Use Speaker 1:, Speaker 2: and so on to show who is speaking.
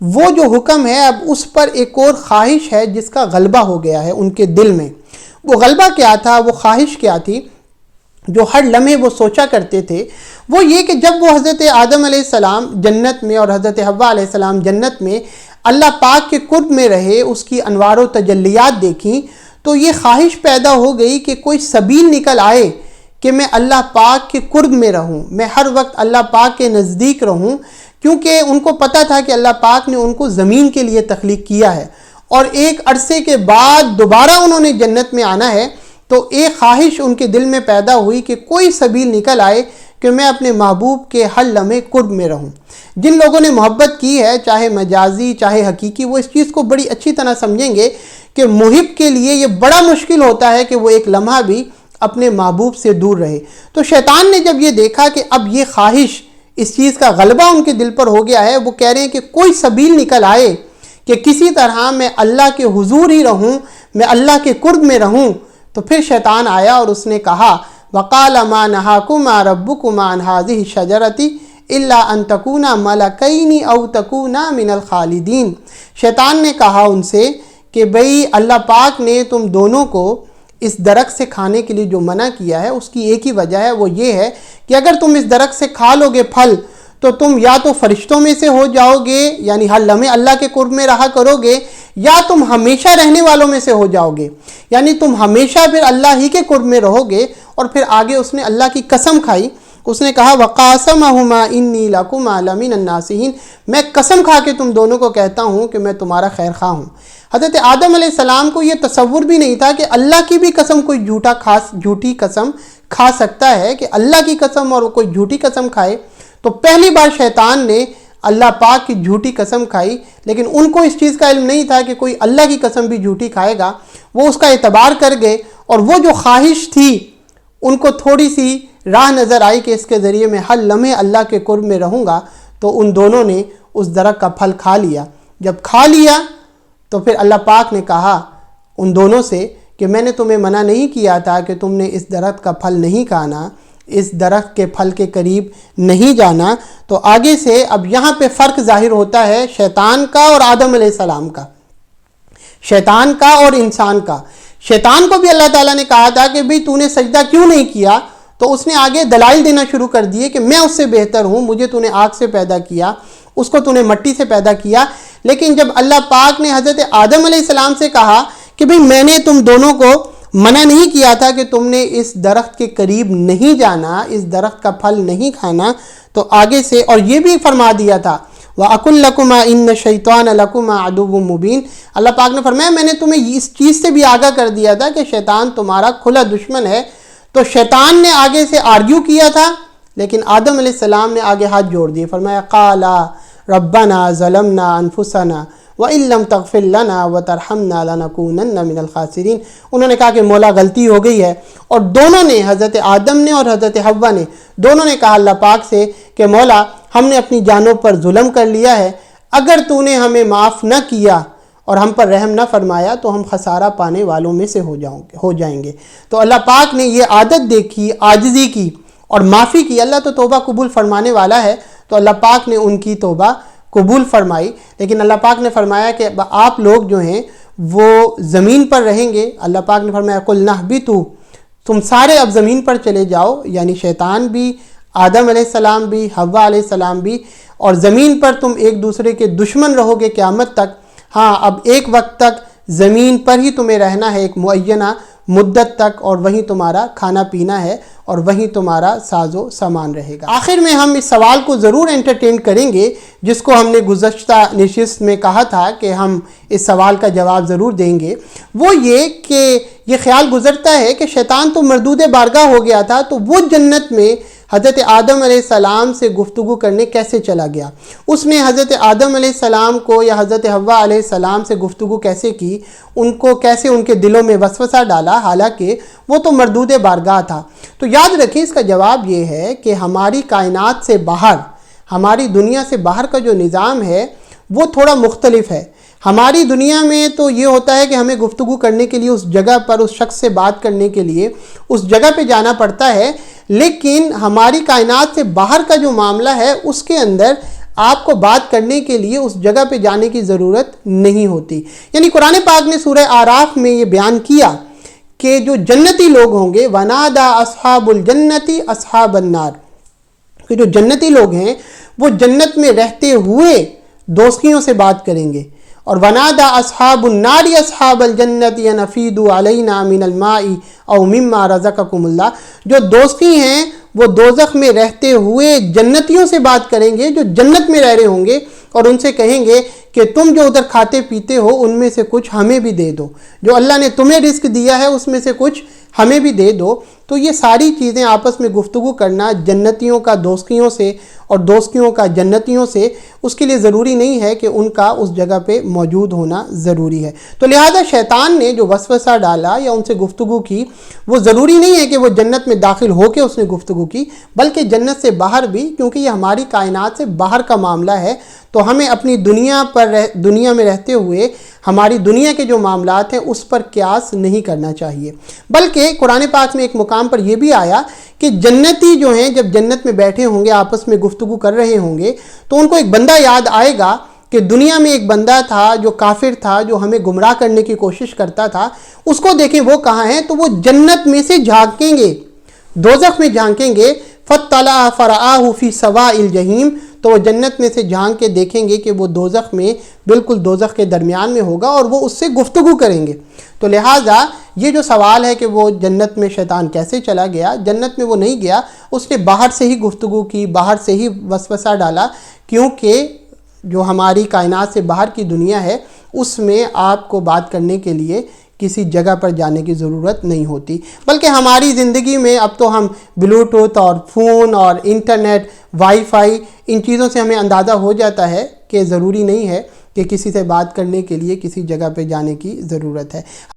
Speaker 1: وہ جو حکم ہے اب اس پر ایک اور خواہش ہے جس کا غلبہ ہو گیا ہے ان کے دل میں۔ وہ غلبہ کیا تھا، وہ خواہش کیا تھی جو ہر لمحے وہ سوچا کرتے تھے؟ وہ یہ کہ جب وہ حضرت آدم علیہ السلام جنت میں اور حضرت حوا علیہ السلام جنت میں اللہ پاک کے قرب میں رہے، اس کی انوار و تجلیات دیکھیں، تو یہ خواہش پیدا ہو گئی کہ کوئی سبیل نکل آئے کہ میں اللہ پاک کے قرب میں رہوں، میں ہر وقت اللہ پاک کے نزدیک رہوں، کیونکہ ان کو پتہ تھا کہ اللہ پاک نے ان کو زمین کے لیے تخلیق کیا ہے اور ایک عرصے کے بعد دوبارہ انہوں نے جنت میں آنا ہے۔ تو ایک خواہش ان کے دل میں پیدا ہوئی کہ کوئی سبیل نکل آئے کہ میں اپنے محبوب کے ہر لمحے قرب میں رہوں۔ جن لوگوں نے محبت کی ہے، چاہے مجازی چاہے حقیقی، وہ اس چیز کو بڑی اچھی طرح سمجھیں گے کہ محب کے لیے یہ بڑا مشکل ہوتا ہے کہ وہ ایک لمحہ بھی اپنے محبوب سے دور رہے۔ تو شیطان نے جب یہ دیکھا کہ اب یہ خواہش، اس چیز کا غلبہ ان کے دل پر ہو گیا ہے، وہ کہہ رہے ہیں کہ کوئی سبیل نکل آئے کہ کسی طرح میں اللہ کے حضور ہی رہوں، میں اللہ کے قرب میں رہوں۔ تو پھر شیطان آیا اور اس نے کہا وَقَالَ مَا نَهَاكُمَا رَبُّكُمَا عَنْ هَٰذِهِ الشَّجَرَةِ إِلَّا أَن تَكُونَا مَلَكَيْنِ أَوْ تَكُونَا مِنَ الْخَالِدِينَ۔ شیطان نے کہا ان سے کہ بھئی اللہ پاک نے تم دونوں کو اس درخت سے کھانے کے لیے جو منع کیا ہے اس کی ایک ہی وجہ ہے، وہ یہ ہے کہ اگر تم اس درخت سے کھا لو گے پھل تو تم یا تو فرشتوں میں سے ہو جاؤ گے، یعنی ہر لمحے اللہ کے قرب میں رہا کرو گے، یا تم ہمیشہ رہنے والوں میں سے ہو جاؤ گے، یعنی تم ہمیشہ پھر اللہ ہی کے قرب میں رہو گے۔ اور پھر آگے اس نے اللہ کی قسم کھائی، اس نے کہا وَقَاسَمَهُمَا إِنِّي لَكُمَا لَمِنَ النَّاصِحِينَ، میں قسم کھا کے تم دونوں کو کہتا ہوں کہ میں تمہارا خیر خواہ ہوں۔ حضرت آدم علیہ السلام کو یہ تصور بھی نہیں تھا کہ اللہ کی بھی قسم کوئی جھوٹی قسم کھا سکتا ہے، کہ اللہ کی قسم اور کوئی جھوٹی قسم کھائے۔ تو پہلی بار شیطان نے اللہ پاک کی جھوٹی قسم کھائی، لیکن ان کو اس چیز کا علم نہیں تھا کہ کوئی اللہ کی قسم بھی جھوٹی کھائے گا۔ وہ اس کا اعتبار کر گئے اور وہ جو خواہش تھی ان کو تھوڑی سی راہ نظر آئی کہ اس کے ذریعے میں ہر لمحے اللہ کے قرب میں رہوں گا، تو ان دونوں نے اس درخت کا پھل کھا لیا۔ جب کھا لیا تو پھر اللہ پاک نے کہا ان دونوں سے کہ میں نے تمہیں منع نہیں کیا تھا کہ تم نے اس درخت کا پھل نہیں کھانا، اس درخت کے پھل کے قریب نہیں جانا۔ تو آگے سے اب یہاں پہ فرق ظاہر ہوتا ہے شیطان کا اور آدم علیہ السلام کا، شیطان کا اور انسان کا۔ شیطان کو بھی اللہ تعالیٰ نے کہا تھا کہ بھئی تو نے سجدہ کیوں نہیں کیا، تو اس نے آگے دلائل دینا شروع کر دیے کہ میں اس سے بہتر ہوں، مجھے تو نے آگ سے پیدا کیا، اس کو تو نے مٹی سے پیدا کیا۔ لیکن جب اللہ پاک نے حضرت آدم علیہ السلام سے کہا کہ بھئی میں نے تم دونوں کو منع نہیں کیا تھا کہ تم نے اس درخت کے قریب نہیں جانا، اس درخت کا پھل نہیں کھانا، تو آگے سے اور یہ بھی فرما دیا تھا وَأَقُلْ لَكُمَا إِنَّ الشَّيْطَانَ لَكُمَا عَدُوٌّ مُّبِينٌ، اللہ پاک نے فرمایا میں نے تمہیں اس چیز سے بھی آگاہ کر دیا تھا کہ شیطان تمہارا کھلا دشمن ہے۔ تو شیطان نے آگے سے آرگیو کیا تھا، لیکن آدم علیہ السلام نے آگے ہاتھ جوڑ دیے، فرمایا قَالَ رَبَّنَا ظَلَمْنَا أَنفُسَنَا وَإِن لَّمْ تَغْفِرْ لَنَا وَتَرْحَمْنَا لَنَكُونَنَّ مِنَ الْخَاسِرِينَ۔ انہوں نے کہا کہ مولا غلطی ہو گئی ہے، اور دونوں نے، حضرت آدم نے اور حضرت حوا نے، دونوں نے کہا اللہ پاک سے کہ مولا ہم نے اپنی جانوں پر ظلم کر لیا ہے، اگر تو نے ہمیں معاف نہ کیا اور ہم پر رحم نہ فرمایا تو ہم خسارہ پانے والوں میں سے ہو جائیں گے۔ تو اللہ پاک نے یہ عادت دیکھی، عاجزی کی اور معافی کی۔ اللہ تو توبہ قبول فرمانے والا ہے، تو اللہ پاک نے ان کی توبہ قبول فرمائی۔ لیکن اللہ پاک نے فرمایا کہ آپ لوگ جو ہیں وہ زمین پر رہیں گے۔ اللہ پاک نے فرمایا قُلْ نَهْبِطُوا، تم سارے اب زمین پر چلے جاؤ، یعنی شیطان بھی، آدم علیہ السلام بھی، حوا علیہ السلام بھی، اور زمین پر تم ایک دوسرے کے دشمن رہو گے قیامت تک۔ ہاں اب ایک وقت تک زمین پر ہی تمہیں رہنا ہے، ایک معینہ مدت تک، اور وہیں تمہارا کھانا پینا ہے اور وہیں تمہارا ساز و سامان رہے گا۔ آخر میں ہم اس سوال کو ضرور انٹرٹین کریں گے جس کو ہم نے گزشتہ نشست میں کہا تھا کہ ہم اس سوال کا جواب ضرور دیں گے۔ وہ یہ کہ یہ خیال گزرتا ہے کہ شیطان تو مردود بارگاہ ہو گیا تھا، تو وہ جنت میں حضرت آدم علیہ السلام سے گفتگو کرنے کیسے چلا گیا؟ اس نے حضرت آدم علیہ السلام کو یا حضرت حوا علیہ السلام سے گفتگو کیسے کی؟ ان کو کیسے ان کے دلوں میں وسوسہ ڈالا، حالانکہ وہ تو مردود بارگاہ تھا؟ تو یاد رکھیں اس کا جواب یہ ہے کہ ہماری کائنات سے باہر، ہماری دنیا سے باہر کا جو نظام ہے وہ تھوڑا مختلف ہے۔ ہماری دنیا میں تو یہ ہوتا ہے کہ ہمیں گفتگو کرنے کے لیے اس جگہ پر اس شخص سے بات کرنے کے لیے اس جگہ پہ جانا پڑتا ہے، لیکن ہماری کائنات سے باہر کا جو معاملہ ہے اس کے اندر آپ کو بات کرنے کے لیے اس جگہ پہ جانے کی ضرورت نہیں ہوتی۔ یعنی قرآن پاک نے سورہ اعراف میں یہ بیان کیا کہ جو جنتی لوگ ہوں گے وَنَادَى أَصْحَابُ الْجَنَّةِ أَصْحَابَ النَّارِ، کہ جو جنتی لوگ ہیں وہ جنت میں رہتے ہوئے دوستیوں سے بات کریں گے، اور وَنَادَى أَصْحَابُ النَّارِ أَصْحَابَ الْجَنَّةِ أَنْ أَفِيضُوا عَلَيْنَا مِنَ الْمَاءِ أَوْ مِمَّا رَزَقَكُمُ اللَّهُ، جو دوستی ہیں وہ دوزخ میں رہتے ہوئے جنتیوں سے بات کریں گے جو جنت میں رہ رہے ہوں گے، اور ان سے کہیں گے کہ تم جو ادھر کھاتے پیتے ہو ان میں سے کچھ ہمیں بھی دے دو، جو اللہ نے تمہیں رزق دیا ہے اس میں سے کچھ ہمیں بھی دے دو۔ تو یہ ساری چیزیں آپس میں گفتگو کرنا جنتیوں کا دوستیوں سے اور دوستیوں کا جنتیوں سے، اس کے لیے ضروری نہیں ہے کہ ان کا اس جگہ پہ موجود ہونا ضروری ہے۔ تو لہذا شیطان نے جو وسوسہ ڈالا یا ان سے گفتگو کی، وہ ضروری نہیں ہے کہ وہ جنت میں داخل ہو کے اس نے گفتگو کی، بلکہ جنت سے باہر بھی، کیونکہ یہ ہماری کائنات سے باہر کا معاملہ ہے، تو ہمیں اپنی دنیا میں رہتے ہوئے ہماری دنیا کے جو معاملات ہیں اس پر قیاس نہیں کرنا چاہیے۔ بلکہ قرآن پاک میں ایک مقام پر یہ بھی آیا کہ جنتی جو ہیں جب جنت میں بیٹھے ہوں گے آپس میں گفتگو کر رہے ہوں گے تو ان کو ایک بندہ یاد آئے گا کہ دنیا میں ایک بندہ تھا جو کافر تھا، جو ہمیں گمراہ کرنے کی کوشش کرتا تھا، اس کو دیکھیں وہ کہاں ہیں، تو وہ جنت میں سے جھانکیں گے، دوزخ میں جھانکیں گے، فَاطَّلَعَ فَرَآهُ فِي سَوَاءِ الْجَحِيمِ، تو وہ جنت میں سے جھانک کے دیکھیں گے کہ وہ دوزخ میں بالکل دوزخ کے درمیان میں ہوگا اور وہ اس سے گفتگو کریں گے۔ تو لہٰذا یہ جو سوال ہے کہ وہ جنت میں شیطان کیسے چلا گیا، جنت میں وہ نہیں گیا، اس نے باہر سے ہی گفتگو کی، باہر سے ہی وسوسہ ڈالا، کیونکہ جو ہماری کائنات سے باہر کی دنیا ہے اس میں آپ کو بات کرنے کے لیے کسی جگہ پر جانے کی ضرورت نہیں ہوتی، بلکہ ہماری زندگی میں اب تو ہم بلوٹوتھ اور فون اور انٹرنیٹ، وائی فائی، ان چیزوں سے ہمیں اندازہ ہو جاتا ہے کہ ضروری نہیں ہے کہ کسی سے بات کرنے کے لیے کسی جگہ پہ جانے کی ضرورت ہے۔